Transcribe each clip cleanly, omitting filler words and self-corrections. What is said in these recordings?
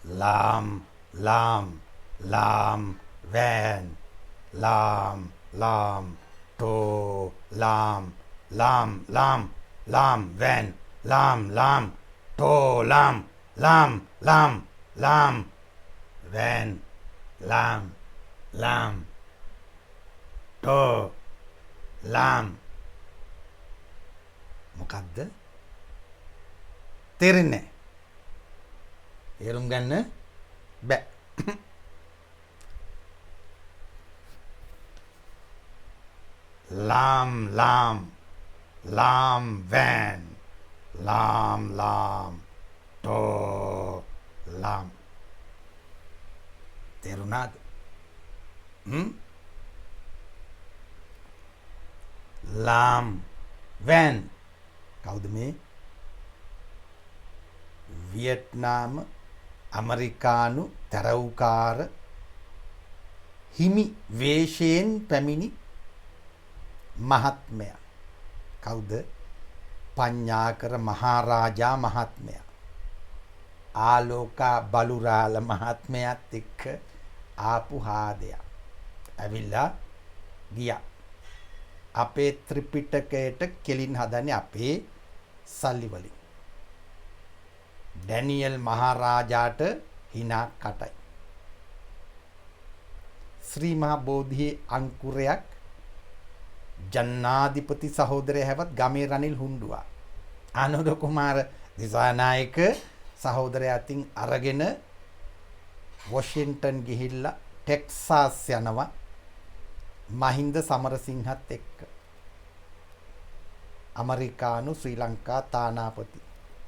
lam, lam, lam, van, lam, lam, to, lam, lam, lam, lam, van, lam, lam, to, lam, lam, lam, lam, van, lam, lam, to, lam. මොකක්ද? තේරෙන්නේ නැහැ. තේරුම් ගන්න බෑ. lam, lam, lam, van, lam, lam, to, lam. තේරුණාද? lam, van. කවුද මේ? වියට්නාම ඇමරිකානු තරවුකාර හිමි වේශයෙන් පැමිණි මහත්මයා. කවුද? පඤ්ඤාකර මහරජා මහත්මයා. ආලෝකා බලුරාල මහත්මයාත් එක්ක ආපු හාදයා. ඇවිල්ලා ගියා. අපේ ත්‍රිපිටකයට කෙලින් හදන්නේ අපේ සල්ලි වලින්. Daniel මහරජාට hina කටයි. ශ්‍රී මහා බෝධියේ අංකුරයක් ජන්නාධිපති සහෝදරය හැවත් ගමේ රනිල් හුණ්ඩුවා. අනුර කුමාර දිසානායක සහෝදරයා අතින් අරගෙන වොෂින්ටන් ගිහිල්ලා ටෙක්සාස් යනවා මහින්ද සමරසිංහත් එක්ක. ඇමරිකානු ශ්‍රී ලංකා තානාපති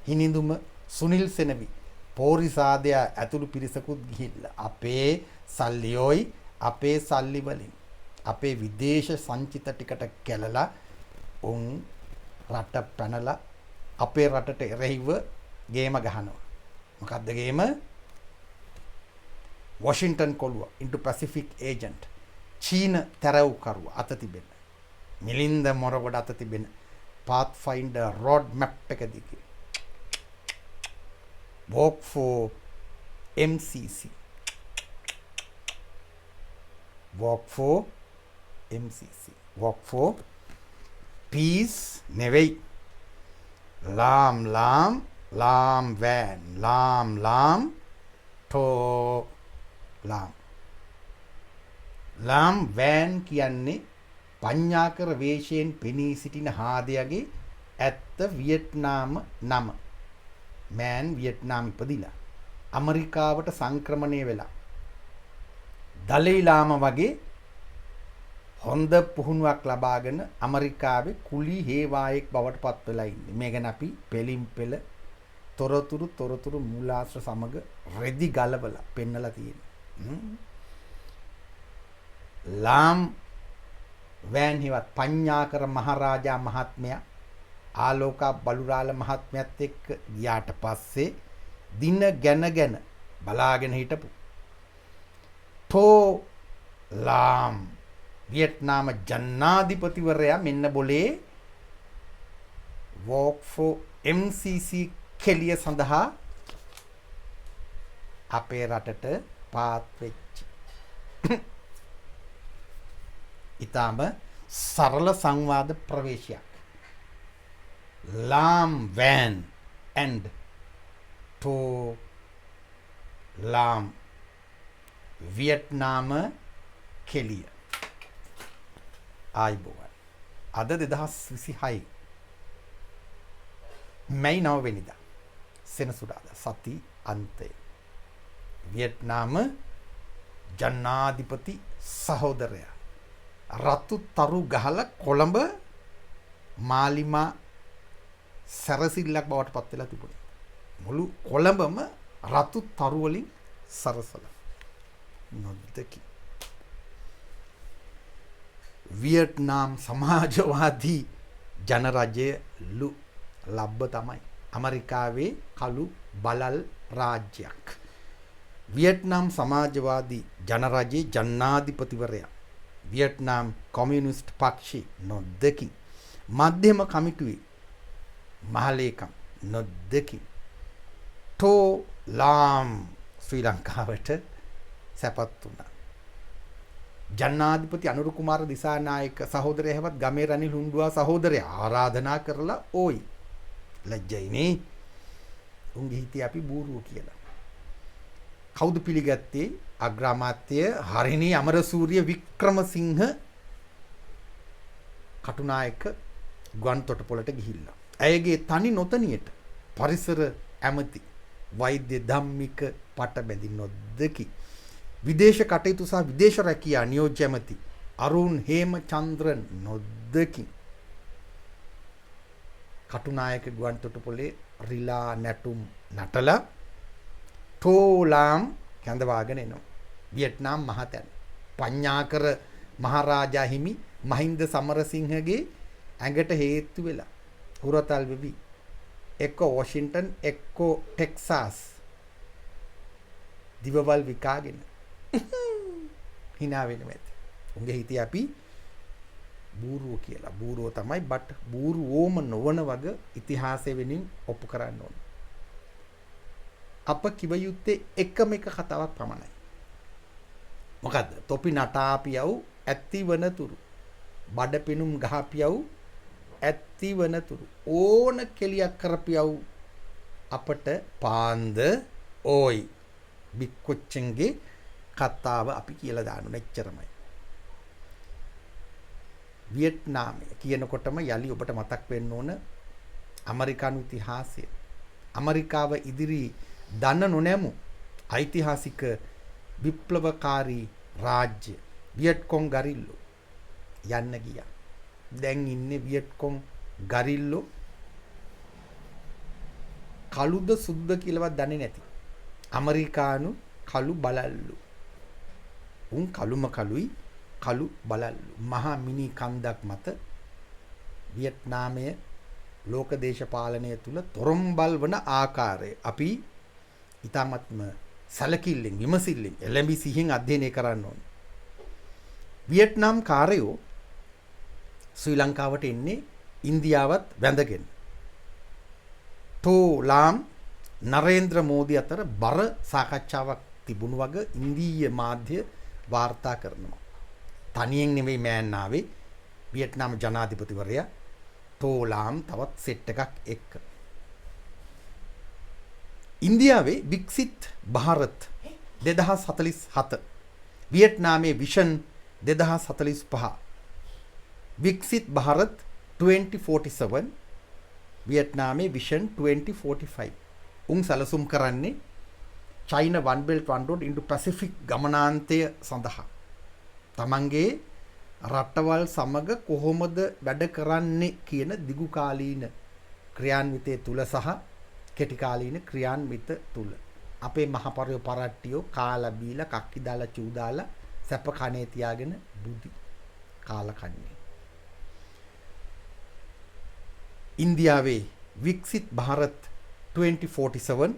හිනිඳුම සුනිල් සෙනවි පෝරිසාදයා ඇතුළු පිරිසකුත් ගිහිල්ලා අපේ සල්ලියෝයි අපේ සල්ලි වලින් අපේ විදේශ සංචිත ටිකට කැලලා උන් රට පැනලා අපේ රටට එරෙහිව ගේම ගහනවා. මොකද්ද ගේම? වොෂින්ටන් කොළුව ඉන්ටු පැසිෆික් ඒජන්ට්. චීන තරවුකරුව අත තිබෙන. මිලින්ද මොරගොඩ අත තිබෙන පාත්ෆයින්ඩර් රෝඩ් මැප් එක දිගේ. walk for MCC. walk for MCC. walk for peace නෙවෙයි. lam lam lam van lam lam to lam. lam van කියන්නේ පඤ්ඤාකර වේශයෙන් පෙනී සිටින හාදයගේ ඇත්ත වියට්නාම නම. මෑන් වියට්නාම් ඉපදිලා ඇමරිකාවට සංක්‍රමණය වෙලා දලයිලාම වගේ හොඳ පුහුණුවක් ලබාගෙන ඇමරිකාවේ කුලී හේවායෙක් බවට පත් වෙලා ඉන්නේ. මේ ගැන අපි පෙලින් පෙළ තොරතුරු මූලාශ්‍ර සමග රෙදි ගලවලා පෙන්නලා තියෙනවා. ලාම් වෑන් හිවත් පඤ්ඤාකර මහරජා මහත්මයා ආලෝකා බලුරාල මහත්මයාත් එක්ක ගියාට පස්සේ දින ගැන බලාගෙන හිටපු ටෝ ලාම් වියට්නාම ජනාධිපතිවරයා මෙන්න બોලේ walk for MCC කෙලිය සඳහා අපේ රටට පාත් වෙච්ච. ඊටම සරල සංවාද ප්‍රවේශයක්. lam van and to lam Vietnam කෙලිය. ආයිබෝවන්. අද 2026 මැයි 9 වෙනිදා සෙනසුරාදා සති අන්තයේ වියට්නාම ජනාධිපති සහෝදරයා රතු තරු ගහලා කොළඹ මාලිමා සරසිල්ලක් බවට පත් වෙලා තිබුණේ. මුළු කොළඹම රතු තරු වලින් සරසලා. නොදකි. වියට්නාම් සමාජවාදී ජනරජයලු ලබ්බ තමයි. ඇමරිකාවේ කළු බලල් රාජ්‍යයක්. වියට්නාම් සමාජවාදී ජනරජයේ ජනාධිපතිවරයා වියට්නාම් කොමියුනිස්ට් පක්ෂයේ නොදකි. මධ්‍යම කමිටුවේ මහලේකම් නොදකි. ටෝ ලාම් ශ්‍රී ලංකාවට සැපත් වුණා. ජනාධිපති අනුර කුමාර දිසානායක සහෝදරයා හැවත් ගමේ රනිල් හුණ්ඩුවා සහෝදරයා ආරාධනා කරලා ඕයි ලැජ්ජයිනේ උන්ගේ හිතේ අපි බූරුව කියලා. කවුද පිළිගත්තේ? අග්‍රාමාත්‍ය හරිනී අමරසූරිය වික්‍රමසිංහ කටුනායක ගුවන් තොටුපළට ගිහිල්ලා. ඇයගේ තනි නොතනියට පරිසර ඇමති වෛද්‍ය ධම්මික පටබැඳි නොදකි. විදේශ කටයුතු සහ විදේශ රැකියා නියෝජ්‍ය ඇමති අරුන් හේමචන්ද්‍රන් නොදකි. කටුනායක ගුවන් තොටුපළේ රිලා නැටුම් නටලා ටෝලාම් කැඳවාගෙන එනවා. වියට්නාම් මහතැන පඤ්ඤාකර මහරජා හිමි මහින්ද සමරසිංහගේ ඇඟට හේතු වෙලා හුරතල් වෙවි එක්ක වොෂින්ටන් එක්ක ටෙක්සාස් දිවවල් විකාගෙන hina වෙනවා ඇති. උන්ගේ හිතේ අපි බූරුව කියලා. බූරුව තමයි බට් බූරුවෝම නොවන වගේ ඉතිහාසය වෙනින් ඔප්පු කරන්න ඕන. අප කිව යුත්තේ එකම එක කතාවක් පමණයි. මොකද්ද? තොපි නටාපියව් ඇත්ති වනතුරු බඩ පිනුම් ගහපියව් ඇත්ති වනතුරු ඕන කෙලියක් කරපියව් අපට පාන්ද ඕයි බික්කොච්චන්ගේ කතාව අපි කියලා දානු නැච්චරමයි. වියට්නාමය කියනකොටම යලි ඔබට මතක් වෙන්න ඕන ඇමරිකානු ඉතිහාසය. ඇමරිකාව ඉදිරි දන්න නොනැමු ඓතිහාසික විප්ලවකාරී රාජ්‍ය වියට්කොං ගරිල්ලෝ යන්න ගියා. දැන් ඉන්නේ වියට්කොං ගරිල්ලෝ කළුද සුද්ද කියලාවත් දන්නේ නැති ඇමරිකානු කළු බලල්ලු. උන් කළුම කළුයි කළු බලල්ලු. මහා මිනි කන්දක් මත වියට්නාමයේ ලෝක දේශපාලනය තුල තොරම්බල් වන ආකාරය අපි ඊටමත්ම සැලකිල්ලෙන් විමසිල්ලෙන් එළඹි සිහින් අධ්‍යයනය කරන්න ඕන. වියට්නාම් කාරයෝ ශ්‍රී ලංකාවට එන්නේ ඉන්දියාවත් වැඳගෙන. ටෝලාම් නරේන්ද්‍ර මෝදි අතර බර සාකච්ඡාවක් තිබුණු වගේ ඉන්දීය මාධ්‍ය වාර්තා කරනවා. තනියෙන් නෙවෙයි මෑන් ආවේ වියට්නාම් ජනාධිපතිවරයා ටෝලාම් තවත් සෙට් එකක් එක්ක. ඉන්දියාවේ වික්සිත් ಭಾರತ್ 2047 වියට්නාමයේ විෂන් 2045 වික්සිත් ಭಾರತ್ 2047 වියට්නාමයේ විෂන් 2045 උන් සැලසුම් කරන්නේ China one belt one road into Pacific ගමනාන්තය සඳහා. තමන්ගේ රටවල් සමග කොහොමද වැඩ කරන්නේ කියන දිගු කාලීන ක්‍රියාන්විතය තුල සහ කෙටි කාලීන ක්‍රියාන්විත තුල අපේ මහපරිය පරට්ටියෝ කාලා බීලා කක්කි දාලා චූ දාලා සැප කනේ තියාගෙන බුදි කාලා කන්නේ. ඉන්දියාවේ වික්සිත් ಭಾರತ್ 2047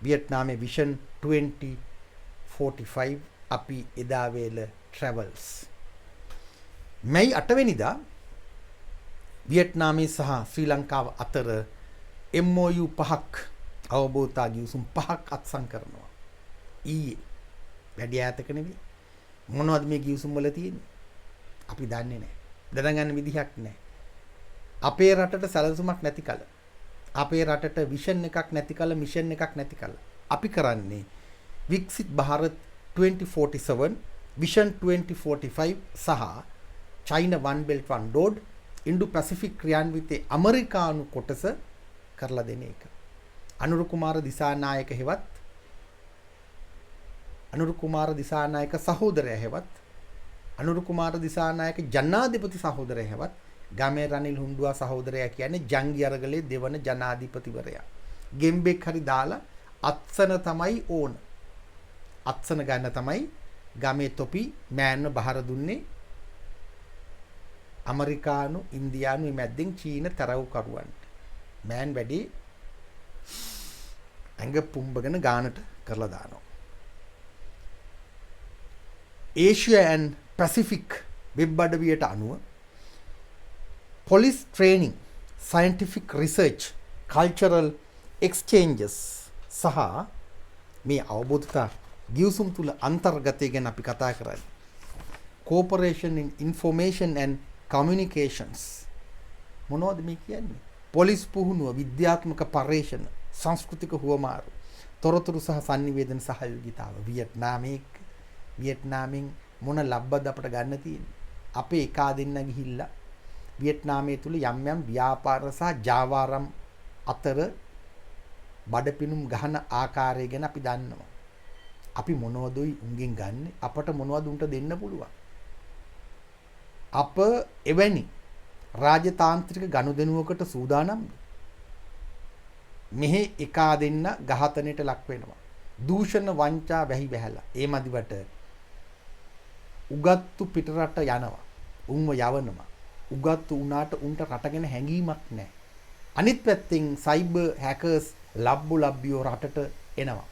වියට්නාමයේ විෂන් 2045 අපි එදා වේල ට්‍රැවල්ස් මැයි 8 වෙනිදා වියට්නාමයේ සහ ශ්‍රී ලංකාව අතර MOU 5ක් අවබෝධතා ගිවිසුම් 5ක් අත්සන් කරනවා. ඊයේ වැඩි ඈතක නෙවෙයි. මොනවද මේ ගිවිසුම් වල තියෙන්නේ? අපි දන්නේ නැහැ. දැනගන්න විදිහක් නැහැ. අපේ රටට සැලසුමක් නැති කල අපේ රටට විෂන් එකක් නැති කල මිෂන් එකක් නැති කල අපි කරන්නේ වික්සිත් ಭಾರತ್ 2047 විෂන් 2045 සහ China one belt one road Indo Pacific ක්‍රියාන්විතයේ ඇමරිකානු කොටස කරලා දෙන එක. අනුර කුමාර දිසානායක හෙවත් අනුර කුමාර දිසානායක සහෝදරයා හෙවත් අනුර කුමාර දිසානායක ජනාධිපති සහෝදරයා හෙවත් ගමේ රනිල් හුණ්ඩුවා සහෝදරයා කියන්නේ ජංගි අරගලේ දෙවන ජනාධිපතිවරයා. ගෙම්බෙක් හරි දාලා අත්සන තමයි ඕන. අත්සන ගන්න තමයි ගමේ තොපි මෑන්ව බහර දුන්නේ ඇමරිකානු ඉන්දියානු මැද්දෙන් චීන තරව් කරුවන්ට. මෑන් වැඩි ඇඟ පුම්බගෙන ගානට කරලා දානවා. ඒෂියා and පැසිෆික් වෙබ් අඩවියට අනුව police training, scientific research, cultural exchanges සහ මේ අවබෝධතා ගිවිසුම් තුල අන්තර්ගතය ගැන අපි කතා කරන්නේ. Cooperation in Information and Communications. මොනවද මේ කියන්නේ? පොලිස් පුහුණුව, විද්‍යාත්මක පර්යේෂණ, සංස්කෘතික හුවමාරු, තොරතුරු සහ sannivedana සහයෝගිතාව. වියට්නාමෙන් මොන ලබ්බද අපට ගන්න තියෙන්නේ? අපේ එකා දෙන්න ගිහිල්ලා වියට්නාමයේ තුල යම් යම් ව්‍යාපාර සහ ජාවාරම් අතර බඩපිනුම් ගහන ආකාරය ගැන අපි දන්නවා. අපි මොනවදයි උන්ගෙන් ගන්න? අපට මොනවද උන්ට දෙන්න පුළුවන්? අප එවැනි රාජතාන්ත්‍රික ගනුදෙනුවකට සූදානම්ද? මෙහි එකා දෙන්න ඝාතනයට ලක් වෙනවා. දූෂණ වංචා වැහි වැහැලා. ඒ මදිවට උගත්තු පිටරට යනවා. උන්ව යවනවා. උගත්තු උනාට උන්ට රට ගැන හැඟීමක් නැහැ. අනිත් පැත්තෙන් සයිබර් හැකර්ස් ලබ්බියෝ රටට එනවා.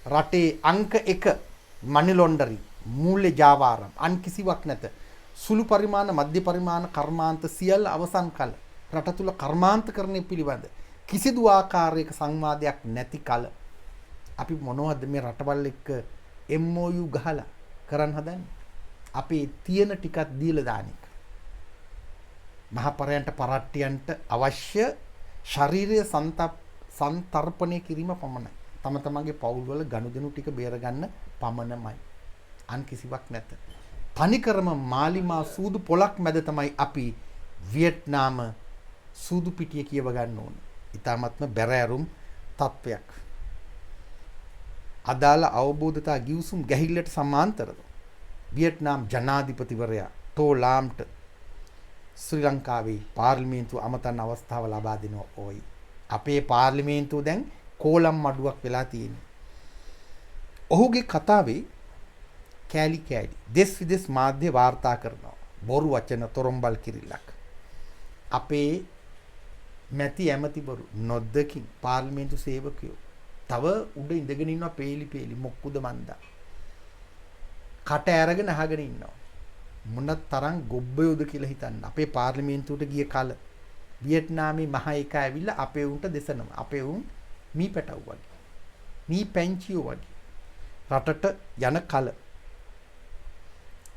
රටේ අංක 1 මනි ලොන්ඩරින් මූල්‍ය ජාවාරම් අන් කිසිවක් නැත. සුළු පරිමාණ මධ්‍ය පරිමාණ කර්මාන්ත සියල්ල අවසන් කල රට තුල කර්මාන්තකරණය පිළිබඳ කිසිදු ආකාරයක සංවාදයක් නැති කල අපි මොනවද මේ රටවල් එක්ක MOU ගහලා කරන්න හදන්නේ? අපේ තියෙන ටිකක් දීලා දාන එක. මහපරයන්ට පරට්ටියන්ට අවශ්‍ය ශාරීරික සන්තර්පණය කිරීම පමණයි. තම තමන්ගේ පවුල්වල ගනුදෙනු ටික බේරගන්න පමණමයි. අන් කිසිවක් නැත. තනිකරම මාලිමා සූදු පොලක් මැද තමයි අපි වියට්නාම සූදු පිටිය කියව ගන්න ඕන. ඊටාත්ම බැරෑරුම් තත්වයක්. අදාළ අවබෝධතා ගිවිසුම් ගැහිල්ලට සමාන්තරව වියට්නාම් ජනාධිපතිවරයා ටෝ ලාම්ට ශ්‍රී ලංකාවේ පාර්ලිමේන්තුව අමතන අවස්ථාව ලබා දෙනවා. ඕයි අපේ පාර්ලිමේන්තුව දැන් කෝලම් මඩුවක් වෙලා තියෙනවා. ඔහුගේ කතාවේ කෑලි දෙස් විදෙස් මාධ්‍ය වාර්තා කරනවා. බොරු වචන තොරම්බල් කිරිල්ලක්. අපේ මැති ඇමතිවරු නොදකින් පාර්ලිමේන්තු සේවකයෝ තව උඩ ඉඳගෙන ඉන්නවා පේලි මොක්කුද මන්දා. කට ඇරගෙන අහගෙන ඉන්නවා. මොන තරම් ගොබ්බයෝද කියලා හිතන්න. අපේ පාර්ලිමේන්තුවට ගිය කල වියට්නාමේ මහ එකා ඇවිල්ලා අපේ උන්ට දෙසනවා. අපේ උන් මී පැටව් වගේ. මී පැංචියෝ වගේ. රටට යන කල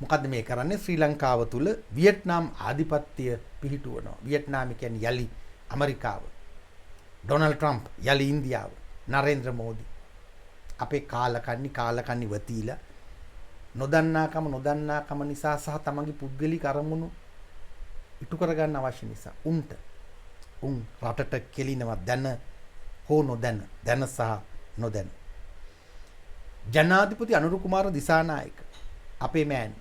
මොකද්ද මේ කරන්නේ? ශ්‍රී ලංකාව තුල වියට්නාම් ආධිපත්‍ය පිහිටුවනවා. වියට්නාම කියන්නේ යලි ඇමරිකාව. ඩොනල්ඩ් ට්‍රම්ප් යලි ඉන්දියාව. නරේන්ද්‍ර මෝදි අපේ කාලකන්ණි වතීලා නොදන්නාකම නිසා සහ තමන්ගේ පුද්ගලික අරමුණු ඉටු කරගන්න අවශ්‍ය නිසා උන් රටට කෙලිනවා දැන හෝ නොදැන දැන සහ නොදැන. ජනාධිපති අනුර කුමාර දිසානායක අපේ මෑන්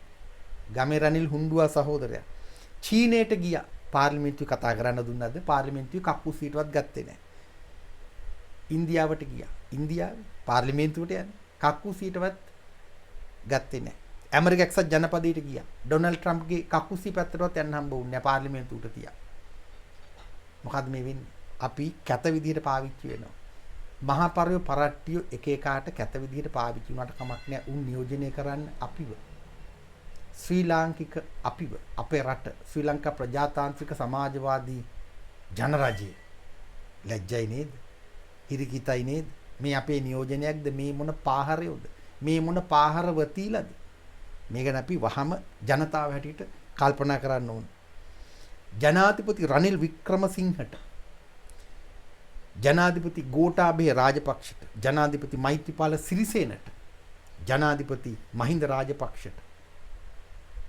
ගමේ රනිල් හුණ්ඩුවා සහෝදරයා චීනයට ගියා. පාර්ලිමේන්තුවේ කතා කරන්න දුන්නද? පාර්ලිමේන්තුවේ කක්කුසීටවත් ගත්තේ නැහැ. ඉන්දියාවට ගියා. ඉන්දියාවේ පාර්ලිමේන්තුවට යන්නේ කක්කුසීටවත් ගත්තේ නැහැ. ඇමරික එක්සත් ජනපදයට ගියා. ඩොනල්ඩ් ට්‍රම්ප්ගේ කක්කුසී පැත්තටවත් යන්න හම්බ වුණේ නැහැ පාර්ලිමේන්තුවට තියා. මොකද්ද මේ වෙන්නේ? අපි කැත විදිහට පාවිච්චි වෙනවා. මහා පරිව පරට්ටිය එක එකාට කැත විදිහට පාවිච්චි වුණාට කමක් නැහැ. උන් නියෝජනය කරන්න අපිව. ශ්‍රී ලාංකික අපිව අපේ රට ශ්‍රී ලංකා ප්‍රජාතාන්ත්‍රික සමාජවාදී ජනරජය ලැජ්ජයි නේද? හිරිකිතයි නේද? මේ අපේ නියෝජනයක්ද? මේ මොන පාහරයෝද? මේ මොන පාහර වතීලාද? මේ ගැන අපි වහම ජනතාව හැටියට කල්පනා කරන්න ඕන. ජනාධිපති රනිල් වික්‍රමසිංහට, ජනාධිපති ගෝඨාභය රාජපක්ෂට, ජනාධිපති මෛත්‍රීපාල සිරිසේනට, ජනාධිපති මහින්ද රාජපක්ෂට,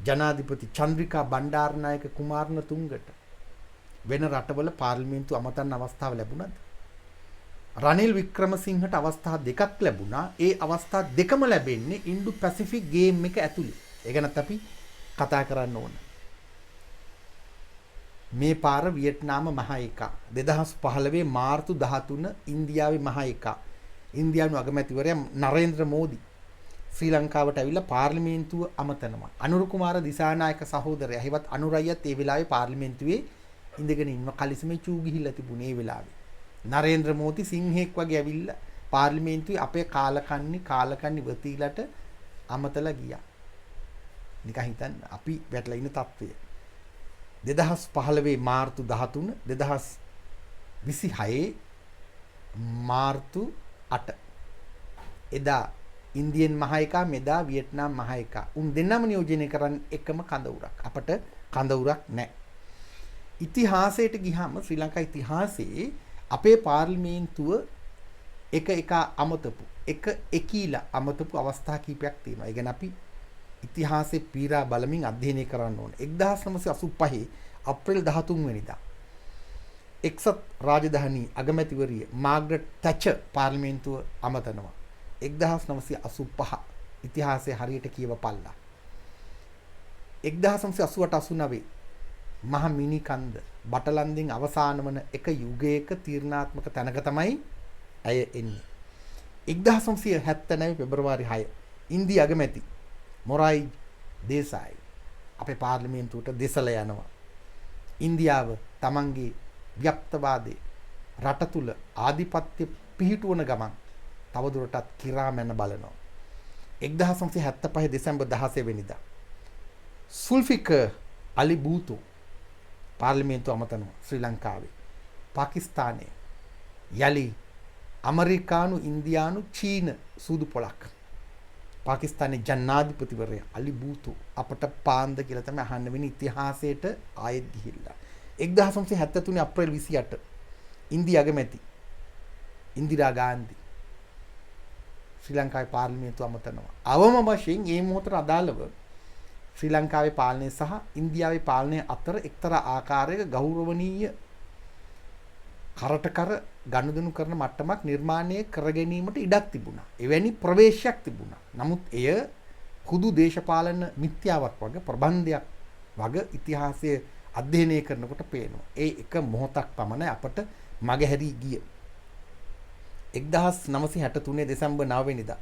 ජනාධිපති චන්ද්‍රිකා බණ්ඩාරනායක කුමාරණතුංගට වෙන රටවල පාර්ලිමේන්තු අමතන්න අවස්ථාව ලැබුණාද? රනිල් වික්‍රමසිංහට අවස්ථා දෙකක් ලැබුණා. ඒ අවස්ථා දෙකම ලැබෙන්නේ ඉන්ඩු පැසිෆික් ගේම් එක ඇතුලේ. ඒ ගැනත් අපි කතා කරන්න ඕන. මේ පාර වියට්නාම මහ එකා 2015 මාර්තු 13 ඉන්දියාවේ මහ එකා. ඉන්දියානු අගමැතිවරයා නරේන්ද්‍ර මෝදි ශ්‍රී ලංකාවට ඇවිල්ලා පාර්ලිමේන්තුව අමතනවා. අනුර කුමාර දිසානායක සහෝදරයා හිවත් අනුරයත් ඒ වෙලාවේ පාර්ලිමේන්තුවේ ඉඳගෙන ඉන්න කලිසමේ චූ ගිහිල්ලා තිබුණේ ඒ වෙලාවේ. නරේන්ද්‍ර මෝදි සිංහෙක් වගේ ඇවිල්ලා පාර්ලිමේන්තුවේ අපේ කාලකන්ණි වතීලට අමතලා ගියා. නිකන් හිතන්න අපි වැටලා ඉන්න තත්ත්වය. 2015 මාර්තු 13 2026 මාර්තු 8 එදා ඉන්දියන් මහ එකා මෙදා වියට්නාම් මහ එකා. උන් දෙන්නම නියෝජනය කරන්නේ එකම කඳවුරක්. අපට කඳවුරක් නැහැ. ඉතිහාසයට ගියාම ශ්‍රී ලංකා ඉතිහාසයේ අපේ පාර්ලිමේන්තුව එක අමතපු එකීලා අමතපු අවස්ථා කීපයක් තියෙනවා. ඒ කියන්නේ අපි ඉතිහාසයේ පීරා බලමින් අධ්‍යයනය කරන්න ඕනේ. 1985 අප්‍රේල් 13 වෙනිදා එක්සත් රාජධානී අගමැතිවරිය මාග්‍රට් තැචර් පාර්ලිමේන්තුව අමතනවා. 1985 ඉතිහාසයේ හරියට කියවපල්ලා. 1988-89 මහ මිනිකන්ද බටලන්දින් අවසාන වන එක යුගයක තීරණාත්මක තැනක තමයි ඇය එන්නේ. 1979 පෙබරවාරි 6 ඉන්දියා අගමැති මොරායි දේසායි අපේ පාර්ලිමේන්තුවට දෙසල යනවා. ඉන්දියාව තමන්ගේ ව්‍යක්තවාදී රට තුල ආධිපත්‍ය පිහිටුවන ගමන් තවදුරටත් කිරා මැන බලනවා. 1975 දෙසැම්බර් 16 වෙනිදා සුල්ෆිකර් අලි භූතෝ පාර්ලිමේන්තුව අමතනවා ශ්‍රී ලංකාවේ. පාකිස්තානයේ යලි ඇමරිකානු ඉන්දියානු චීන සූදු පොලක්. පාකිස්තානයේ ජනාධිපතිවරයා අලි භූතෝ අපට පාන්ද කියලා තමයි අහන්න වෙන ඉතිහාසයට ආයෙත් ගිහිල්ලා. 1973 අප්‍රේල් 28 ඉන්දියා අගමැති ඉන්දිරා ගාන්ධි ශ්‍රී ලංකාවේ පාර්ලිමේන්තුව අමතනවා. අවම වශයෙන් මේ මොහොතට අදාළව ශ්‍රී ලංකාවේ පාලනය සහ ඉන්දියාවේ පාලනය අතර එක්තරා ආකාරයක ගෞරවනීය කරට කර ගනුදෙනු කරන මට්ටමක් නිර්මාණය කර ගැනීමට ඉඩක් තිබුණා. එවැනි ප්‍රවේශයක් තිබුණා. නමුත් එය හුදු දේශපාලන මිත්‍යාවක් වගේ ප්‍රබන්ධයක් වගේ ඉතිහාසයේ අධ්‍යයනය කරනකොට පේනවා. ඒ එක මොහොතක් පමණ අපට මගහැරී ගිය. 1963 දෙසැම්බර් 9 වෙනිදා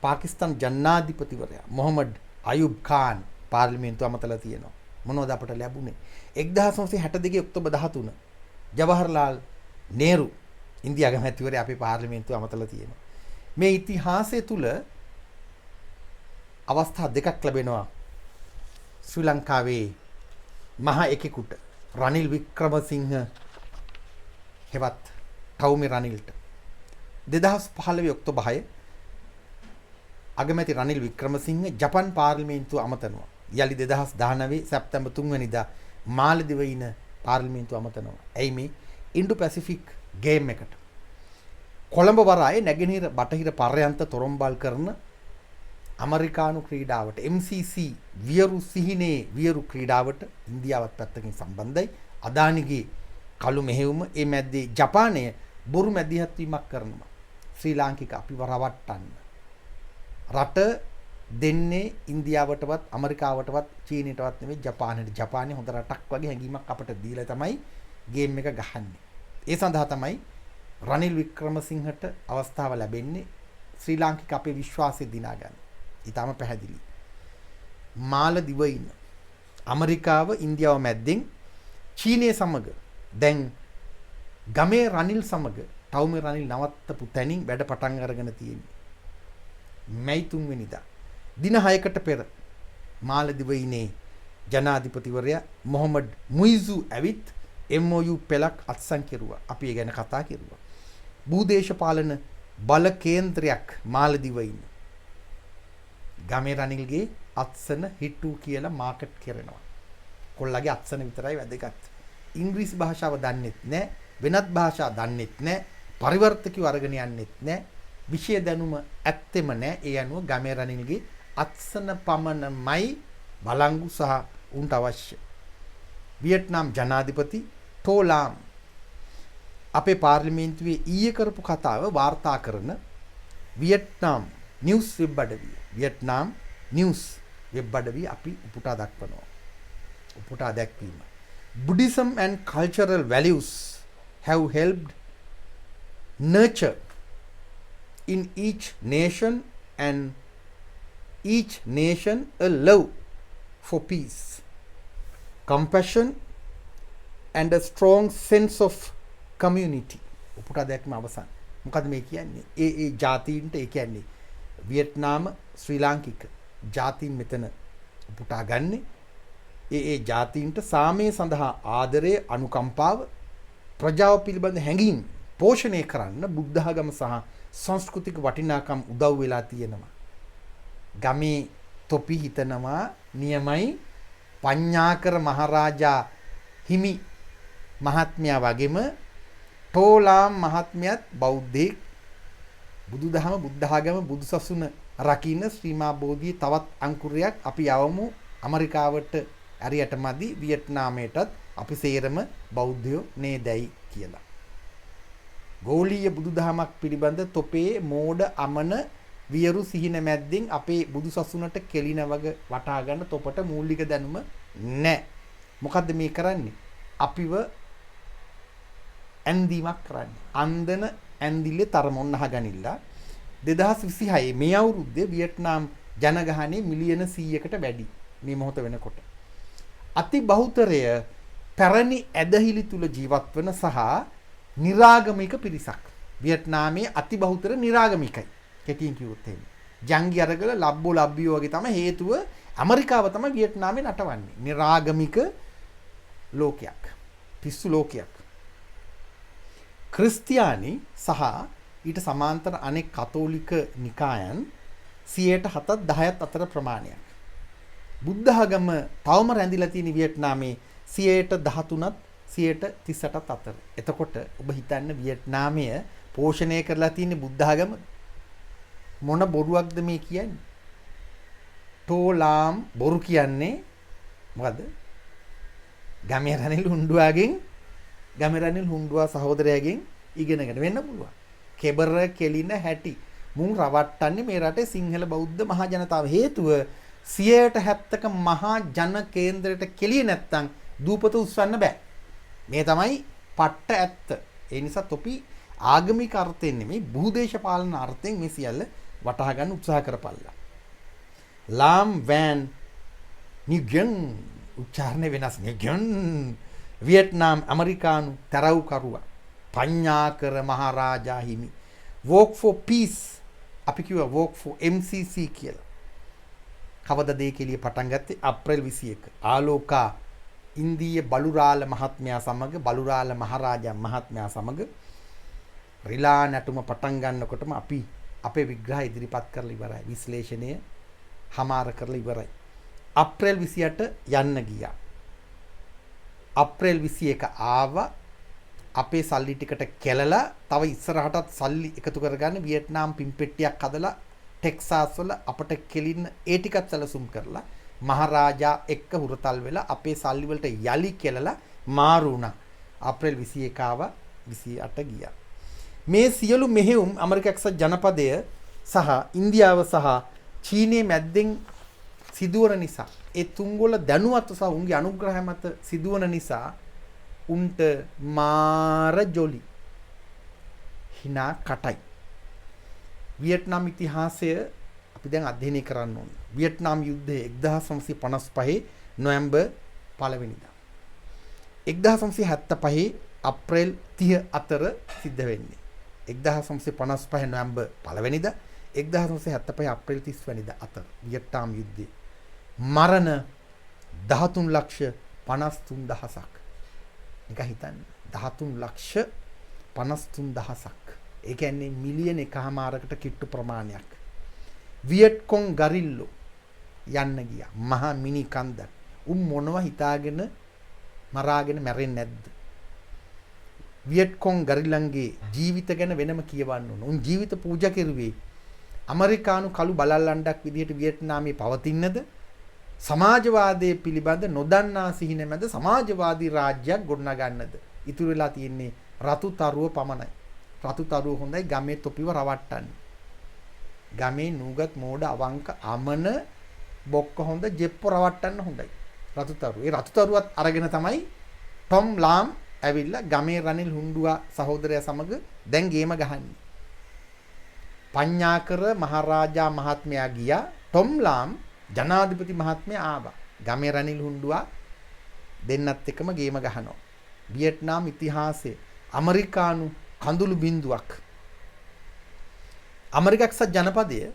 පාකිස්තාන් ජනාධිපතිවරයා මොහමඩ් අයුබ් ખાન පාර්ලිමේන්තුව අමතලා තියෙනවා. මොනවද අපට ලැබුණේ? 1962 ඔක්තෝබර් 13 ජවහර්ලාල් නේරු ඉන්දියා අගමැතිවරයා අපේ පාර්ලිමේන්තුව අමතලා තියෙනවා. මේ ඉතිහාසය තුල අවස්ථා දෙකක් ලැබෙනවා ශ්‍රී ලංකාවේ මහ එකෙකුට රනිල් වික්‍රමසිංහ හෙවත් කවුමි රනිල්ට 2015 ඔක්තෝබර් 6 අගමැති රනිල් වික්‍රමසිංහ ජපන් පාර්ලිමේන්තුව අමතනවා. යලි 2019 සැප්තැම්බර් 3 වෙනිදා මාලදිවයින පාර්ලිමේන්තුව අමතනවා. එයි මේ ඉන්ඩෝ පැසිෆික් ගේම් එකට කොළඹ වරායේ නැගෙනහිර බටහිර පර්යන්ත තොරම්බල් කරන ඇමරිකානු ක්‍රීඩාවට MCC වියරු සිහිනේ වියරු ක්‍රීඩාවට ඉන්දියාවත් පැත්තකින් සම්බන්ධයි. අදානිගේ කළු මෙහෙයුම ඒ මැද්දේ ජපානය බොරු මැදිහත් වීමක් කරනවා. ශ්‍රී ලාංකික අපිව රවට්ටන්න. රට දෙන්නේ ඉන්දියාවටවත් ඇමරිකාවටවත් චීනයටවත් නෙවෙයි ජපානයට. ජපානයේ හොඳ රටක් වගේ හැඟීමක් අපට දීලා තමයි ගේම් එක ගහන්නේ. ඒ සඳහා තමයි රනිල් වික්‍රමසිංහට අවස්ථාව ලැබෙන්නේ ශ්‍රී ලාංකික අපේ විශ්වාසය දිනා ගන්න. ඊටම පැහැදිලි. මාලදිවයින ඇමරිකාව ඉන්දියාව මැද්දෙන් චීනය සමග දැන් ගමේ රනිල් සමග ටවුමේ රනිල් නවත්තපු තැනින් වැඩ පටන් අරගෙන තියෙන්නේ. මැයි 3 වෙනිදා දින 6කට පෙර මාලදිවයිනේ ජනාධිපතිවරයා මොහමඩ් මුයිසු ඇවිත් MOU පෙළක් අත්සන් කෙරුවා. අපි ඒ ගැන කතා කෙරුවා. භූදේශපාලන බල කේන්ද්‍රයක් මාලදිවයින. ගමේ රනිල්ගේ අත්සන හිටු කියලා මාකට් කරනවා. කොල්ලගේ අත්සන විතරයි වැදගත්. ඉංග්‍රීසි භාෂාව දන්නෙත් නැහැ, වෙනත් භාෂා දන්නෙත් නැහැ, පරිවර්තකයෝ අරගෙන යන්නෙත් නැහැ. විෂය දැනුම ඇත්තෙම නැහැ. ඒ අනුව ගමේ රනිල්ගේ අත්සන පමණමයි බලංගු සහ උන්ට අවශ්‍ය. වියට්නාම් ජනාධිපති ටෝ ලාම් අපේ පාර්ලිමේන්තුවේ ඊයේ කරපු කතාව වාර්තා කරන වියට්නාම් නිවුස් වෙබ් අඩවිය වියට්නාම් නිවුස් වෙබ් අඩවිය අපි උපුටා දක්වනවා. උපුටා දැක්වීම. Buddhism and cultural values have helped nurture in each nation a love for peace, compassion and a strong sense of community. උපුටා දැක්ම අවසන්. මොකද මේ කියන්නේ? ඒ ජාතීන්ට ඒ කියන්නේ වියට්නාම ශ්‍රී ලාංකික ජාතීන් මෙතන උපුටා ගන්නේ. ඒ ජාතීන්ට සාමය සඳහා ආදරය, අනුකම්පාව, ප්‍රජාව පිළිබඳ හැඟීම් පෝෂණය කරන්න බුද්ධ ආගම සහ සංස්කෘතික වටිනාකම් උදව් වෙලා තියෙනවා. ගමේ තොපි හිතනවා නියමයි පඤ්ඤාකර මහරජා හිමි මහත්මයා වගේම ටෝලාම් මහත්මයාත් බෞද්ධයෙක් බුදුදහම බුද්ධාගම බුදුසසුන රකින්න ශ්‍රීමා බෝධියේ තවත් අංකුරයක් අපි යවමු ඇමරිකාවට ඇරියට මදි වියට්නාමයටත් අපි සේරම බෞද්ධයෝ නේදයි කියලා. ගෝලීය බුදුදහමක් පිළිබඳ තොපේ මෝඩ අමන වියරු සිහින මැද්දෙන් අපේ බුදුසසුනට කෙලින වගේ වටා ගන්න තොපට මූලික දැනුම නැහැ. මොකද්ද මේ කරන්නේ? අපිව ඇන්දීමක් කරන්නේ. අන්දන ඇන්දිල්ලේ තරම ඔන්න අහගනින්න. 2026 මේ අවුරුද්දේ වියට්නාම් ජනගහනය මිලියන 100කට වැඩි. මේ මොහොත වෙනකොට. අති බහුතරය පැරණි ඇදහිලි තුල ජීවත් වන සහ නිරාගමික පිරිසක්. වියට්නාමයේ අති බහුතර නිරාගමිකයි. කෙටියෙන් කිව්වොත් එහෙම. ජංගි අරගල ලබ්බෝ ලබ්බියෝ වගේ තමයි හේතුව ඇමරිකාව තමයි වියට්නාමේ නටවන්නේ. නිරාගමික ලෝකයක්. පිස්සු ලෝකයක්. ක්‍රිස්තියානි සහ ඊට සමාන්තර අනෙක් කතෝලික නිකායන් 7ත් 10ත් අතර ප්‍රමාණයක්. බුද්ධ ආගම තවම රැඳිලා තියෙන වියට්නාමේ 13ත් 38ත් අතර. එතකොට ඔබ හිතන්න වියට්නාමය පෝෂණය කරලා තියෙන බුද්ධ ආගම මොන බොරුවක්ද මේ කියන්නේ? ටෝලාම් බොරු කියන්නේ මොකද? ගමේ රනිල් හුණ්ඩුවා සහෝදරයාගෙන් ඉගෙනගෙන වෙන්න පුළුවන්. කෙබර කෙලින හැටි මුන් රවට්ටන්නේ මේ රටේ සිංහල බෞද්ධ මහා ජනතාව. හේතුව 70ක මහා ජන කේන්දරයට කෙලිය නැත්තම් දූපත උස්වන්න බෑ. මේ තමයි පට්ට ඇත්ත. ඒ නිසා තොපි ආගමික අර්ථයෙන් නෙමෙයි භූදේශපාලන අර්ථයෙන් මේ සියල්ල වටහා ගන්න උත්සාහ කරපල්ලා. ලාම් වෑන් නිගන් උච්චාරණය වෙනස්. නිගන් වියට්නාම් ඇමරිකානු තරව්කරුවා පඤ්ඤාකර මහරජා හිමි walk for peace අපි කිව්වා walk for MCC කියලා. කවදද ඒ කෙලිය පටන් ගත්තේ? අප්‍රේල් 21. ආලෝකා ඉන්දීය බලුරාල මහත්මයා සමග බලුරාල මහරජා මහත්මයා සමග රිලා නැටුම පටන් ගන්නකොටම අපි අපේ විග්‍රහය ඉදිරිපත් කරලා ඉවරයි. විශ්ලේෂණය හමාර කරලා ඉවරයි. අප්‍රේල් 28 යන්න ගියා. අප්‍රේල් 21 ආවා. අපේ සල්ලි ටිකට කෙලලා තව ඉස්සරහටත් සල්ලි එකතු කරගන්න වියට්නාම් පිම්පෙට්ටියක් හදලා ටෙක්සාස් වල අපට කෙලින්න ඒ ටිකත් සැලසුම් කරලා මහරජා එක්ක හුරතල් වෙලා අපේ සල්ලි වලට යලි කෙලලා මාරු වුණා. අප්‍රේල් 21 ආවා 28 ගියා. මේ සියලු මෙහෙයුම් ඇමරික එක්සත් ජනපදය සහ ඉන්දියාව සහ චීනයේ මැද්දෙන් සිදුවන නිසා ඒ තුන්ගොල්ල දැනුවත් සහ උන්ගේ අනුග්‍රහය මත සිදුවන නිසා උන්ට මාර ජොලි hina කටයි. වියට්නාම් ඉතිහාසය අපි දැන් අධ්‍යයනය කරන්න ඕනේ. වියට්නාම් යුද්ධය 1955 නොවැම්බර් 1 වෙනිදා 1975 අප්‍රේල් 30 අතර සිද්ධ වෙන්නේ. 1955 නොවැම්බර් 1 වෙනිදා 1975 අප්‍රේල් 30 වෙනිදා අතර වියට්නාම් යුද්ධය මරණ 13,53,000ක්. නිකන් හිතන්න 13,53,000ක්. ඒ කියන්නේ මිලියන එකමාරකට කිට්ටු ප්‍රමාණයක්. වියට්කොන් ගරිල්ලෝ යන්න ගියා. මහා මිනි කන්දක්. උන් මොනවා හිතාගෙන මරාගෙන මැරෙන්නේ නැද්ද? වියට්කොන් ගරිල්ලන්ගේ ජීවිත ගැන වෙනම කියවන්න ඕන. උන් ජීවිත පූජා කෙරුවේ ඇමරිකානු කළු බලල්ලණ්ඩක් විදිහට වියට්නාමයේ පවතින්නද? සමාජවාදයේ පිළිබඳ නොදන්නා සිහින මැද සමාජවාදී රාජ්‍යයක් ගොඩනගන්නද? ඉතුරු වෙලා තියෙන්නේ රතු තරුව පමණයි. රතු තරුව හොඳයි ගමේ තොපිව රවට්ටන්න. ගමේ නූගත් මෝඩ අවංක අමන බොක්ක හොඳ ජෙප්ප රවට්ටන්න හොඳයි. රතු තරුව. ඒ රතු තරුවත් අරගෙන තමයි ටොම් ලාම් ඇවිල්ලා ගමේ රනිල් හුණ්ඩුවා සහෝදරයා සමග දැන් ගේම ගහන්නේ. පඤ්ඤාකර මහරජා මහත්මයා ගියා. ටොම් ලාම් ජනාධිපති මහත්මයා ආවා. ගමේ රනිල් හුණ්ඩුවා දෙන්නත් එක්කම ගේම ගහනවා. වියට්නාම් ඉතිහාසයේ ඇමරිකානු කඳුළු බිඳුවක්. ඇමරික එක්සත් ජනපදය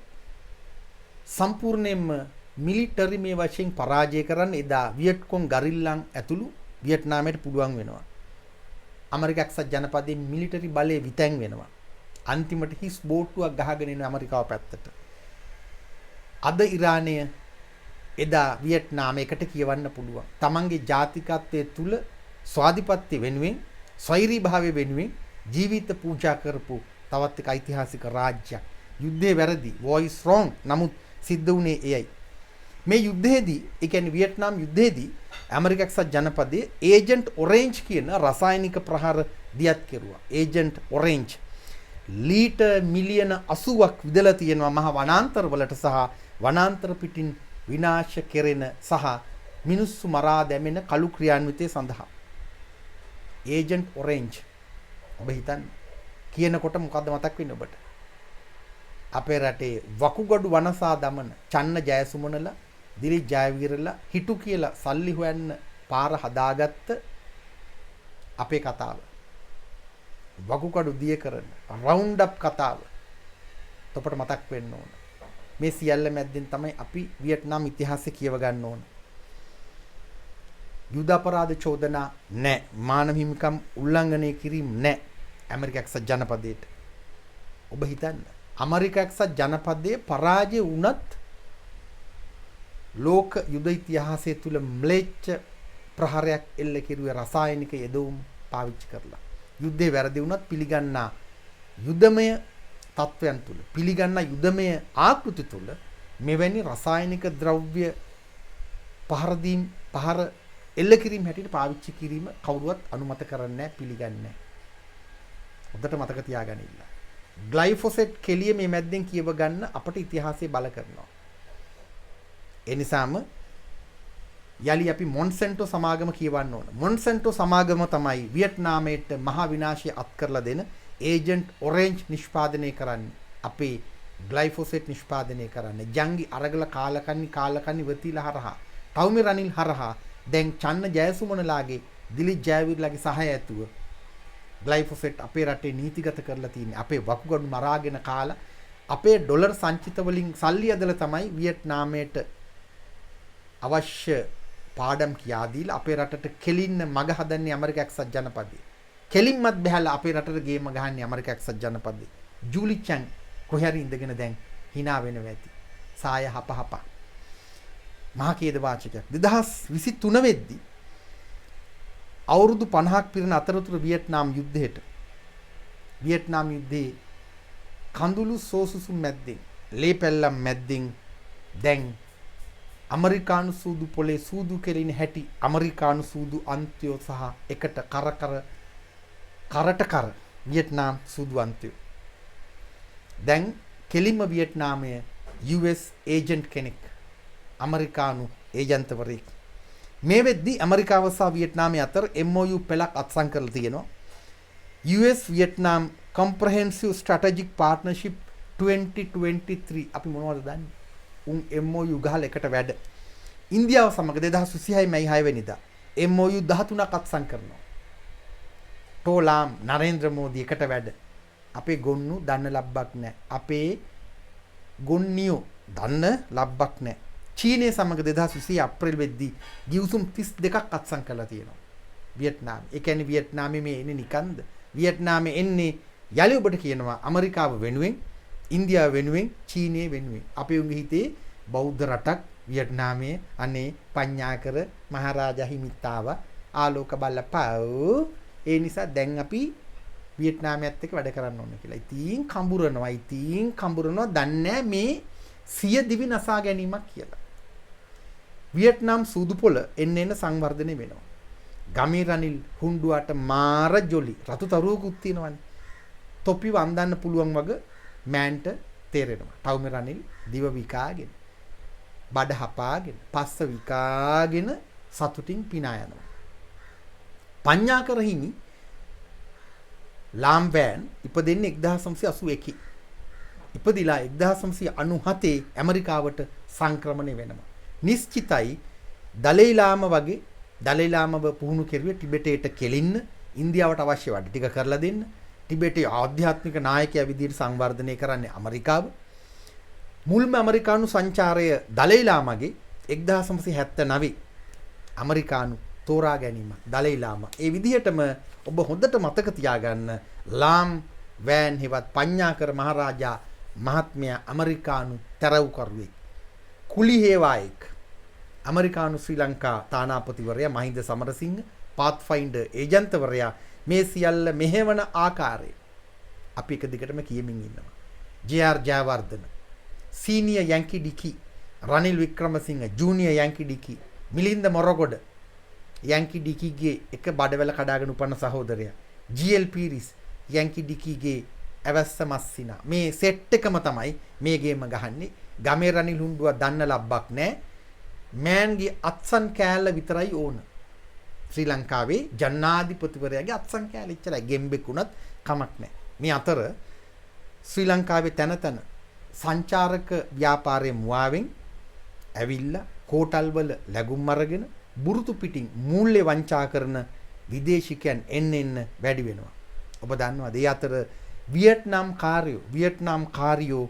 සම්පූර්ණයෙන්ම මිලිටරි මේ වශයෙන් පරාජය කරන්න එදා වියට්කොන් ගරිල්ලන් ඇතුළු වියට්නාමයට පුළුවන් වෙනවා. ඇමරික එක්සත් ජනපදයේ මිලිටරි බලය විතැන් වෙනවා. අන්තිමට හිස් බෝට්ටුවක් ගහගෙන එන ඇමරිකාව පැත්තට. අද ඉරානය එදා වියට්නාම එකට කියවන්න පුළුවන්. තමන්ගේ ජාතිකත්වයේ තුල ස්වාධිපත්‍ය වෙනුවෙන් ස්වෛරී භාවය වෙනුවෙන් ජීවිත පූජා කරපු තවත් එක ඓතිහාසික රාජ්‍යයක්. යුද්ධේ වැරදි. war is wrong. නමුත් සිද්ධ වුණේ එයයි. මේ යුද්ධයේදී, ඒ කියන්නේ වියට්නාම් යුද්ධයේදී ඇමරිකා එක්සත් ජනපදයේ ඒජන්ට් ඔරෙන්ජ් කියන රසායනික ප්‍රහාර දියත් කෙරුවා. ඒජන්ට් ඔරෙන්ජ් ලීටර් මිලියන 80ක් විදලා තියෙනවා මහ වනාන්තර වලට සහ වනාන්තර පිටින් විනාශ කෙරෙන සහ මිනිස්සු මරා දැමෙන කළු ක්‍රියාන්විතය සඳහා. Agent orange. ඔබ හිතන්න කියනකොට මොකද්ද මතක් වෙන්නේ ඔබට? අපේ රටේ වකුගඩු වනසා දමන චන්න ජයසුමනලා, දිලිත් ජයවීරලා හිටු කියලා සල්ලි හොයන්න පාර හදාගත්ත අපේ කතාව. වකුගඩු දිය කරන රවුන්ඩ් අප් කතාව. ඔබට මතක් වෙන්න ඕන. මේ සියල්ල මැද්දෙන් තමයි අපි වියට්නාම් ඉතිහාසය කියව ගන්න ඕන. යුද අපරාධ චෝදනා නැහැ. මානව හිමිකම් උල්ලංඝනය කිරීම නැහැ. ඇමරිකා එක්සත් ජනපදයට. ඔබ හිතන්න. ඇමරිකා එක්සත් ජනපදයේ පරාජය වුණත් ලෝක යුද ඉතිහාසය තුල ම්ලේච්ඡ ප්‍රහාරයක් එල්ල කෙරුවේ රසායනික යෙදවුම් පාවිච්චි කරලා. යුද්ධේ වැරදි වුණත් පිළිගන්නා යුදමය තත්වයන් තුල, පිළිගන්නා යුදමය ආකෘති තුල මෙවැනි රසායනික ද්‍රව්‍ය පහර එල්ල කිරීම හැටියට පාවිච්චි කිරීම කවුරුවත් අනුමත කරන්නේ නැහැ, පිළිගන්නේ නැහැ. හොඳට මතක තියාගන්න ඉන්න. ග්ලයිෆොසෙට් කෙලිය මේ මැද්දෙන් කියව ගන්න අපට ඉතිහාසය බල කරනවා. ඒ නිසාම යලි අපි මොන්සෙන්ටෝ සමාගම කියවන්න ඕන. මොන්සෙන්ටෝ සමාගම තමයි වියට්නාමයට මහා විනාශය අත් කරලා දෙන ඒජන්ට් ඔරෙන්ජ් නිෂ්පාදනය කරන්නේ. අපේ ග්ලයිෆොසෙට් නිෂ්පාදනය කරන්නේ. ජංගි අරගල කාලකන්ණි වතිලා හරහා, ටවුමි රනිල් හරහා දැන් චන්න ජයසුමනලාගේ, දිලිත් ජයවීරලාගේ සහාය ඇතුව ග්ලයිෆොසෙට් අපේ රටේ නීතිගත කරලා තියෙන්නේ. අපේ වකුගඩු මරාගෙන කාලා අපේ ඩොලර් සංචිත වලින් සල්ලි අදලා තමයි වියට්නාමයට අවශ්‍ය පාඩම් කියා දීලා අපේ රටට කෙලින්න මග හදන්නේ ඇමරිකා එක්සත් ජනපදයේ. කෙලින්මත් බහැලා අපේ රටට ගේම ගහන්නේ ඇමරිකා එක්සත් ජනපදයේ. ජූලි චන් කොහේ හරි ඉඳගෙන දැන් hina වෙනවා ඇති. සාය හපහප. මහා කේද වාචකයක්. 2023 වෙද්දී අවුරුදු 50ක් පිරෙන අතරතුර වියට්නාම් යුද්ධයේ කඳුළු සෝසුසුම් මැද්දෙන්, ලේ පැල්ලම් මැද්දෙන් දැන් ඇමරිකානු සූදු පොලේ සූදු කෙලින හැටි, ඇමරිකානු සූදු අන්තයෝ සහ එකට කරට කර වියට්නාම් සූදු අන්තයෝ. දැන් කෙලින්ම වියට්නාමයේ US ඒජන්ට් කෙනෙක්, ඇමරිකානු ඒජන්තවරයෙක්. මේ වෙද්දී ඇමරිකාව සහ වියට්නාමයේ අතර MOU පෙළක් අත්සන් කරලා තියෙනවා. US Vietnam Comprehensive Strategic Partnership 2023. අපි මොනවද දන්නේ? උන් MOU ගහලා එකට වැඩ. ඉන්දියාව සමග 2026 මැයි 6 වෙනිදා MOU 13ක් අත්සන් කරනවා. ටෝලාම් නරේන්ද්‍ර මෝදි එකට වැඩ. අපේ ගොන්නු දන්න ලබ්බක් නැහැ. අපේ ගොන්නියෝ දන්න ලබ්බක් නැහැ. චීනය සමග 2020 අප්‍රේල් වෙද්දී ගිවිසුම් 32ක් අත්සන් කරලා තියෙනවා. වියට්නාම. ඒ කියන්නේ වියට්නාමයේ මේ එන්නේ නිකන්ද? වියට්නාමයේ එන්නේ යලි ඔබට කියනවා ඇමරිකාව වෙනුවෙන්, ඉන්දියාව වෙනුවෙන්, චීනය වෙනුවෙන්. අපේ උන්ගේ හිතේ බෞද්ධ රටක් වියට්නාමයේ අනේ පඤ්ඤාකර මහරජා හිමිතාව ආලෝක බලපව්. ඒ නිසා දැන් අපි වියට්නාමයත් එක්ක වැඩ කරන්න ඕන කියලා. ඉතින් කඹරනවා දන්නේ මේ සිය දිවි නසා ගැනීමක් කියලා. වියට්නාම් සූදු පොළ එන්න සංවර්ධනය වෙනවා. ගමේ රනිල් හුණ්ඩුවට මාර ජොලි රතු තරුවකුත් තියෙනවනේ. තොපි වන්දන්න පුළුවන් වගේ මෑන්ට තේරෙනවා. ටවුමි රනිල් දිව විකාගෙන, බඩ හපාගෙන, පස්ස විකාගෙන සතුටින් පිනා යනවා. පඤ්ඤාකර හිමි ලාම්වෑන් ඉපදෙන්නේ 1981. ඉපදිලා 1997 ඇමරිකාවට සංක්‍රමණය වෙනවා. නිශ්චිතයි දලයිලාම වගේ දලයිලාමව පුහුණු කෙරුවේ ටිබෙටේට කෙලින්න, ඉන්දියාවට අවශ්‍ය වැඩ ටික කරලා දෙන්න. ටිබෙටේ ආධ්‍යාත්මික නායකයා විදිහට සංවර්ධනය කරන්නේ ඇමරිකාව. මුල්ම ඇමරිකානු සංචාරය දලයිලාමගේ 1979 ඇමරිකානු තෝරා ගැනීම දලයිලාම. ඒ විදිහටම ඔබ හොඳට මතක තියාගන්න ලාම් වෑන් හෙවත් පඤ්ඤාකර මහරජා මහත්මයා ඇමරිකානු තරවුකරුවෙක්. කුලිහේවායෙක් ඇමරිකානු ශ්‍රී ලංකා තානාපතිවරයා මහින්ද සමරසිංහ පාත්ෆයින්ඩර් ඒජන්තවරයා මේ සියල්ල මෙහෙවන ආකාරය අපි එක දිගටම කියමින් ඉන්නවා. J R. Jayewardene, senior Yankee Dickie, Ranil Wickremesinghe, junior Yankee Dickie, Milinda Moragoda Yankee ඩිකිගේ එක බඩවැල කඩාගෙන උපන්න සහෝදරයා, ජී.එල්. පීරිස් යැන්කි ඩිකිගේ ඇවැස්ස මස්සිනා. මේ සෙට් එකම තමයි මේ ගේම ගහන්නේ. ගමේ රනිල් හුණ්ඩුව දන්න ලබ්බක් නැහැ. මෑන්ගේ අත්සන් කෑල්ල විතරයි ඕන. ශ්‍රී ලංකාවේ ජනාධිපතිවරයාගේ අත්සන් කෑල්ල ඉච්චරයි. ගෙම්බෙකුණත් කමක් නැහැ. මේ අතර ශ්‍රී ලංකාවේ තැන තැන සංචාරක ව්‍යාපාරයේ මුවාවෙන් ඇවිල්ලා හෝටල්වල ලැබුම් අරගෙන බුරුතු පිටින් මූල්‍ය වංචා කරන විදේශිකයන් එන්න වැඩි වෙනවා. ඔබ දන්නවද? ඒ අතර වියට්නාම් කාර්යෝ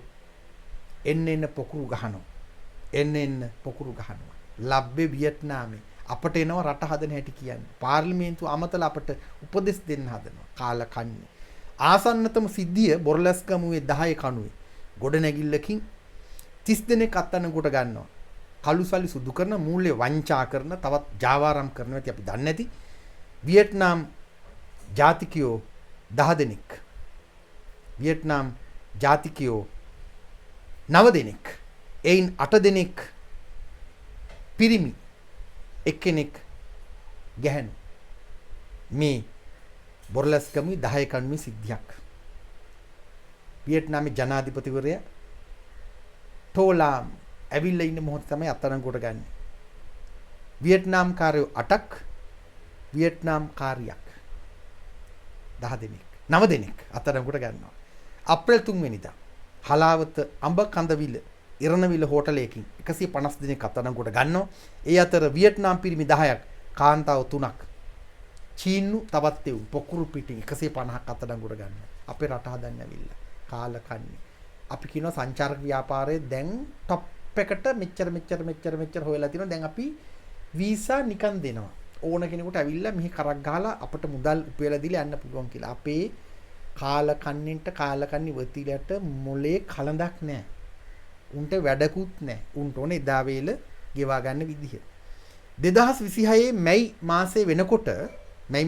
එන්න පොකුරු ගහනවා. එන්න පොකුරු ගහනවා. ලබ්බේ වියට්නාමේ අපට එනවා රට හදන හැටි කියන්නේ. පාර්ලිමේන්තුව අමතලා අපට උපදෙස් දෙන්න හදනවා. කාල කන්නේ. ආසන්නතම සිද්ධිය බොරලැස්ගමුවේ 10 කණුවේ ගොඩනැගිල්ලකින් 30 දෙනෙක් අත්අඩංගුවට ගන්නවා. කළුසලි සුදු කරන මූල්‍ය වංචා කරන තවත් ජාවාරම් කරනවා ඇති අපි දන්නේ නැති වියට්නාම් ජාතිකයෝ 10 දෙනෙක්. වියට්නාම් ජාතිකයෝ 9 දෙනෙක්. එයින් 8 දෙනෙක් පිරිමි, එක්කෙනෙක් ගැහැණු. මේ බොරලැස්ගමුවේ 10 කණුවේ සිද්ධියක්. වියට්නාමේ ජනාධිපතිවරයා ටෝලාම් ඇවිල්ලා ඉන්න මොහොත තමයි අත්අඩංගුවට ගන්න. වියට්නාම් කාර්යෝ 8ක්, වියට්නාම් කාර්යයක් 10 දෙනෙක්, 9 දෙනෙක් අත්අඩංගුවට ගන්නවා. අප්‍රේල් 3 වෙනිදා හලාවත අඹ කඳවිල ඉරණවිල හෝටලයකින් 150 දෙනෙක් අත්අඩංගුවට ගන්නවා. ඒ අතර වියට්නාම් පිරිමි 10ක්, කාන්තාව 3ක්, චීනු තවත් එවුන් පොකුරු පිටින් 150ක් අත්අඩංගුවට ගන්නවා. අපේ රට හදන්න ඇවිල්ලා කාල කන්නේ. අපි කියනවා සංචාරක ව්‍යාපාරයේ දැන් টොප් එකට මෙච්චර හොයලා තියෙනවා. දැන් අපි වීසා නිකන් දෙනවා. ඕන කෙනෙකුට ඇවිල්ලා මෙහි කරක් ගහලා අපට මුදල් උපයලා දීලා යන්න පුළුවන් කියලා. අපේ කාලකන්ණි වතිලට මොලේ කලඳක් නැහැ. උන්ට වැඩකුත් නැහැ. උන්ට ඕනේ එදා වේල ගෙවා ගන්න විදිහ. 2026 මැයි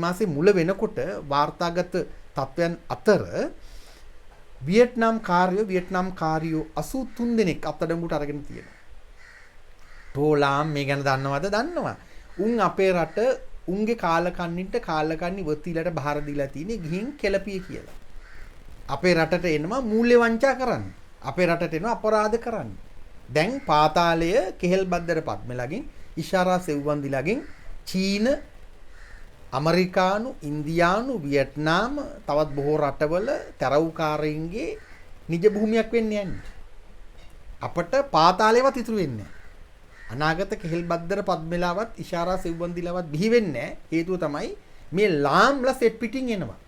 මාසේ මුල වෙනකොට වාර්තාගත තත්ත්වයන් අතර වියට්නාම් කාර්යෝ 83 දෙනෙක් අත්අඩංගුවට අරගෙන තියෙනවා. ටෝලාම් මේ ගැන දන්නවද? දන්නවා. උන් අපේ රට උන්ගේ කාලකන්ණි වතිලට බාර දීලා තියෙන්නේ ගිහින් කෙලපිය කියලා. අපේ රටට එනවා මූල්‍ය වංචා කරන්න. අපේ රටට එනවා අපරාධ කරන්න. දැන් පාතාලය කෙහෙල් බද්දර පත්මලගෙන් ඉෂාරා සෙව්වන්දිලගෙන් චීන, ඇමරිකානු, ඉන්දියානු, වියට්නාම් තවත් බොහෝ රටවල තරවුකාරයින්ගේ නිජ භූමියක් වෙන්න යන්නේ. අපට පාතාලේවත් ඉතුරු වෙන්නේ නැහැ. අනාගත කෙහෙල් බද්දර පද්මලාවත් ඉෂාරා සෙව්වන්දිලවත් බිහි වෙන්නේ නැහැ. හේතුව තමයි මේ ලාම්ලා සෙට් පිටින් එනවා.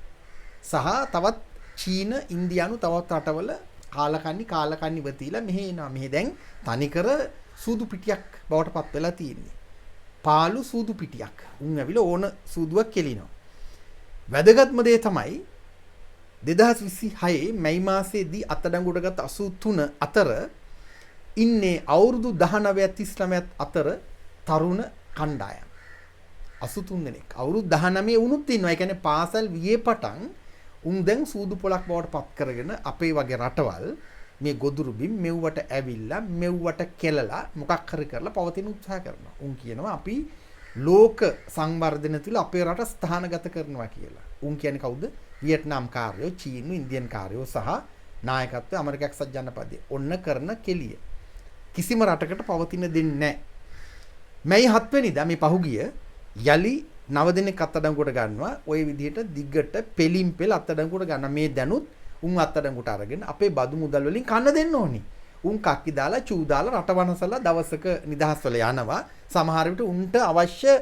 සහ තවත් චීන, ඉන්දියානු තවත් රටවල කාලකන්ණි වතිලා මෙහෙ එනවා. මෙහෙ දැන් තනිකර සූදු පිටියක් බවට පත් වෙලා තියෙන්නේ. පාලු සූදු පිටියක්. උන් ඇවිල්ලා ඕන සූදුවක් කෙලිනවා. වැදගත්ම දේ තමයි 2026 මැයි මාසයේදී අත්අඩංගුවට ගත් 83 අතර ඉන්නේ අවුරුදු 19ත් 39ත් අතර තරුණ කණ්ඩායම් 83 දෙනෙක්. අවුරුදු 19 වුණුත් ඉන්නවා. ඒ කියන්නේ පාසල් වියේ පටන් උන් දැන් සූදු පොලක් බවට පත් කරගෙන අපේ වගේ රටවල් මේ ගොදුරු බිම් මෙව්වට ඇවිල්ලා මෙව්වට කෙලලා මොකක් හරි කරලා පවතින උත්සාහ කරනවා. උන් කියනවා අපි ලෝක සංවර්ධන තුල අපේ රට ස්ථානගත කරනවා කියලා. උන් කියන්නේ කවුද? වියට්නාම් කාර්යෝ, චීනු, ඉන්දියන් කාර්යෝ සහ නායකත්වය ඇමරිකා එක්සත් ජනපදයේ. ඔන්න කරන කෙලිය. කිසිම රටකට පවතින දෙන්නේ නැහැ. මැයි 7 වෙනිදා මේ පහුගිය යලි 9 දිනක් අත්අඩංගුවට ගන්නවා. ওই විදිහට දිගට පෙලින් පෙළ අත්අඩංගුවට ගන්න මේ දැනුත් උන් අත්අඩංගුවට අරගෙන අපේ බදු මුදල් වලින් කන්න දෙන්න ඕනි. උන් කක්කි දාලා චූ දාලා රටවනසලා දවසක නිදහස් වෙලා යනවා. සමහර විට උන්ට අවශ්‍ය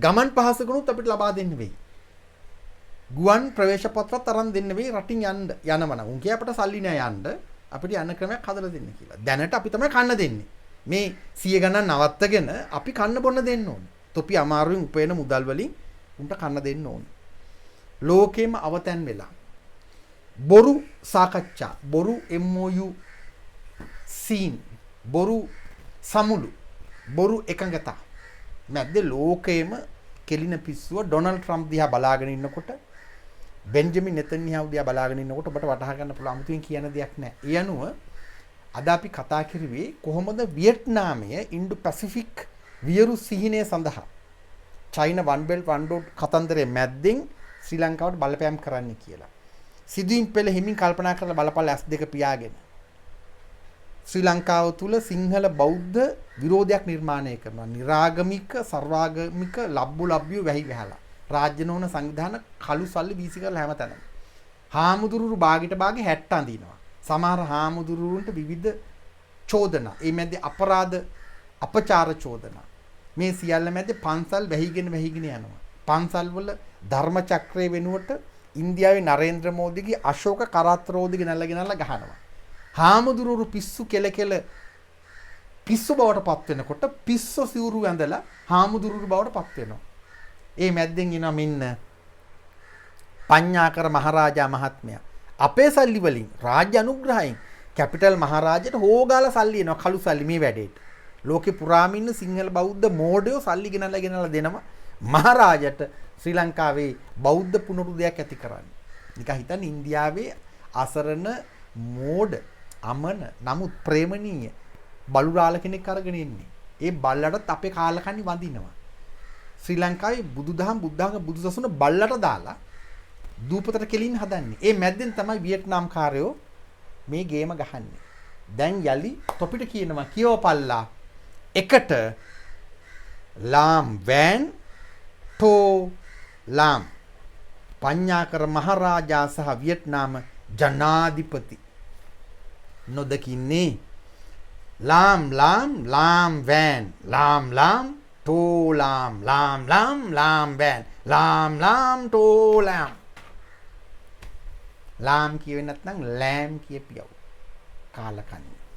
ගමන් පහසුකනුත් අපිට ලබා දෙන්න වෙයි. ගුවන් ප්‍රවේශ පත්‍රත් අරන් දෙන්න වෙයි රටින් යනවනම්. උන් කිය අපිට සල්ලි නෑ යන්න. අපිට යන්න ක්‍රමයක් හදලා දෙන්න කියලා. දැනට අපි තමයි කන්න දෙන්නේ. මේ 100 ගණන් නවත්තගෙන අපි කන්න බොන්න දෙන්න ඕනේ. තොපි අමාරුවෙන් උපයන මුදල් වලින් උන්ට කන්න දෙන්න ඕනේ. ලෝකෙම අවතැන් වෙලා බොරු සාකච්ඡා, බොරු MOU සීන්, බොරු සමුළු බොරු එකඟතා මැද්දේ ලෝකයේම කෙලින පිස්සුව ඩොනල්ඩ් ට්‍රම්ප් දිහා බලාගෙන ඉන්නකොට බෙන්ජමින් නෙතන්යාහු දිහා බලාගෙන ඉන්නකොට ඔබට වටහා ගන්න පුළුවන් අමුතුවෙන් කියන දෙයක් නැහැ. ඒ අනුව අද අපි කතා කරුවේ කොහොමද වියට්නාමය ඉන්ඩෝ පැසිෆික් වියරු සිහිනය සඳහා චයිනා වන් බෙල්ට් වන් රෝඩ් කතන්දරයේ මැද්දෙන් ශ්‍රී ලංකාවට බලපෑම් කරන්න කියලා. සිදුවීම් පෙළ හිමින් කල්පනා කරලා බලපළ S2 පියාගෙන ශ්‍රී ලංකාව තුල සිංහල බෞද්ධ විරෝධයක් නිර්මාණය කරනවා. නිරාගමික සර්වාගමික ලබ්බු ලබ්බියෝ වැහි වැහලා. රාජ්‍ය නොවන සංවිධාන කළු සල්ලි වීසි කරලා හැමතැනම. හාමුදුරුවෝ බාගෙට බාගේ 60 අඳිනවා. සමහර හාමුදුරුවන්ට විවිධ චෝදනා. ඒ මැද්දේ අපරාධ අපචාර චෝදනා. මේ සියල්ල මැද්දේ පන්සල් වැහිගෙන යනවා. පන්සල් වල ධර්ම චක්‍රය වෙනුවට ඉන්දියාවේ නරේන්ද්‍ර මෝදිගේ අශෝක කරත්තරෝදිගේ නැල්ලගෙනල්ලා ගහනවා. හාමුදුරුවෝ පිස්සු කෙල පිස්සු බවට පත් වෙනකොට පිස්සු සිවුරු ඇඳලා හාමුදුරුවෝ බවට පත් වෙනවා. ඒ මැද්දෙන් එනවා මෙන්න පඤ්ඤාකර මහරජා මහත්මයා. අපේ සල්ලි වලින් රාජ්‍ය අනුග්‍රහයෙන් කැපිටල් මහරජාට හොගාලා සල්ලි එනවා කළු සල්ලි මේ වැඩේට. ලෝකේ පුරාම ඉන්න සිංහල බෞද්ධ මෝඩයෝ සල්ලි ගෙනල්ලා දෙනවා මහරජාට ශ්‍රී ලංකාවේ බෞද්ධ පුනරුදයක් ඇති කරන්නේ. නිකන් හිතන්න ඉන්දියාවේ අසරණ මෝඩ අමන නමුත් ප්‍රේමණීය බලුරාල කෙනෙක් අරගෙන ඉන්නේ. ඒ බල්ලටත් අපේ කාලකන්ණි වඳිනවා. ශ්‍රී ලංකාවේ බුදුදහම බුද්ධාගම බුදුසසුන බල්ලට දාලා දූපතට කෙලින් හදන්නේ. ඒ මැද්දෙන් තමයි වියට්නාම් කාරයෝ මේ ගේම ගහන්නේ. දැන් යලි තොපිට කියනවා කියවපල්ලා එකට ලාම් වෑන් ටෝ ලාම් පඤ්ඤාකර මහරජා සහ වියට්නාම ජනාධිපති නොදකින්නේ ලාම් වෑන් ලාම් ටෝ ලාම් වෑන් ලාම් ටෝ ලාම් කියවෙන්නේ නැත්නම් ලෑම් කියපියව කාලකන්ණි